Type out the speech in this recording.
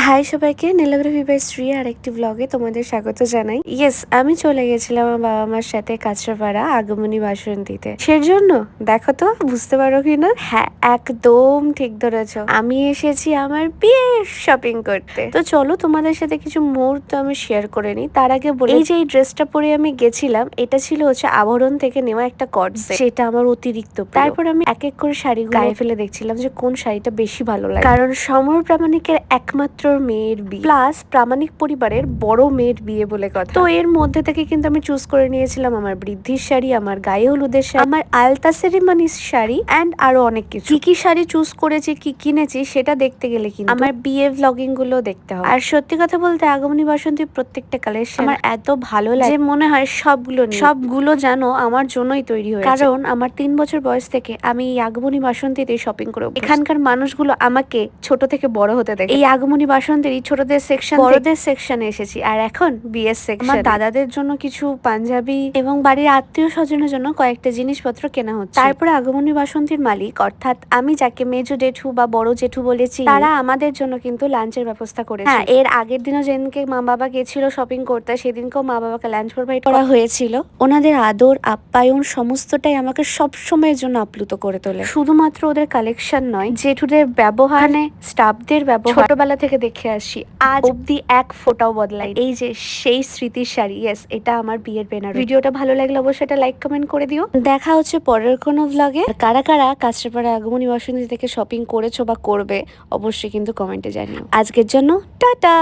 High সবাইকে, নীলাগ্রাফি by Shri আরেকটি ব্লগে তোমাদের স্বাগত জানাই। ইয়েস, আমি চলে গেছিলাম আমার বাবা মার সাথে কাঁচরাপাড়া আগমনী বাসন্তীতে। সেজন্য দেখো তো বুঝতে পারো কিনা, হ্যাঁ একদম ঠিক ধরেছো, আমি এসেছি আমার বিয়ের শপিং করতে। তো চলো তোমাদের সাথে কিছু মুহূর্ত আমি শেয়ার করে নিই। তার আগে বলি, এই যে এই ড্রেসটা পরে আমি গেছিলাম, এটা ছিল হচ্ছে আভরণ থেকে নেওয়া একটা কট সেট, সেটা আমার অতিরিক্ত প্রিয়। তারপর আমি এক এক করে শাড়িগুলো গায়ে ফেলে দেখছিলাম যে কোন শাড়িটা বেশি ভালো লাগে, কারণ সমর প্রামাণিকের একমাত্র মেয়ের বিয়ে, প্লাস প্রামাণিক পরিবারের বড় মেয়ের বিয়ে বলে কথা। তো এর মধ্যে থেকে কিন্তু আমি চুজ করে নিয়েছিলাম আমার বৃদ্ধির শাড়ি, আমার গায়ে হলুদের শাড়ি, আমার আলতা সেরিমনির শাড়ি এন্ড আরো অনেক কিছু। কি কি শাড়ি চুজ করেছি, কি কিনেছি সেটা দেখতে গেলে কিন্তু আমার বিয়ে ভ্লগিং গুলো দেখতে হবে। আর সত্যি কথা বলতে আগমনী বাসন্তীর প্রত্যেকটা কালেকশন আমার এত ভালো লাগে যে মনে হয় সবগুলো জানো আমার জন্যই তৈরি হয়েছে। কারণ আমার 3 বছর বয়স থেকে আমি এই আগমনী বাসন্তীতে শপিং করে এখানকার মানুষগুলো আমাকে ছোট থেকে বড় হতে দেখে। এই আগমনী বাসন্তীর ছোটদের সেকশন, বড়দের সেকশনে এসেছি, আর এখন বিয়ের সেকশন। আমার দাদাদের জন্য কিছু পাঞ্জাবি এবং বাড়ির আত্মীয় স্বজনের জন্য কয়েকটা জিনিসপত্র কেনা হচ্ছে। তারপরে আগমনী বাসন্তীর মালিক, অর্থাৎ আমি যাকে মেজো জেঠু বা বড় জেঠু বলেছি, তারা আমাদের জন্য কিন্তু লাঞ্চের ব্যবস্থা করেছে। হ্যাঁ, এর আগের দিনও যেদিনকে মা বাবা গেছিল শপিং করতে, সেদিনকেও মা বাবাকে লাঞ্চ প্রোভাইড করা হয়েছিল। ওনাদের আদর আপ্যায়ন সমস্তটাই আমাকে সব সময়ের জন্য আপ্লুত করে তোলে। শুধুমাত্র ওদের কালেকশন নয়, জেঠুদের ব্যবহার, স্টাফদের ব্যবহার ছোটবেলা থেকে দেখে আসি, আজ অব্দি এক ফোঁটাও বদলাই। এই যে সেই স্মৃতির শাড়ি, ইয়েস এটা আমার বিয়ের বেনারসি। ভিডিওটা ভালো লাগলে অবশ্যই এটা লাইক কমেন্ট করে দিও। দেখা হচ্ছে পরের কোনো ভ্লগে। কারা কারা কাঁচরাপাড়া আগমনী বাসন্তী থেকে শপিং করেছো বা করবে অবশ্যই কিন্তু কমেন্টে জানিও। আজকের জন্য টাটা।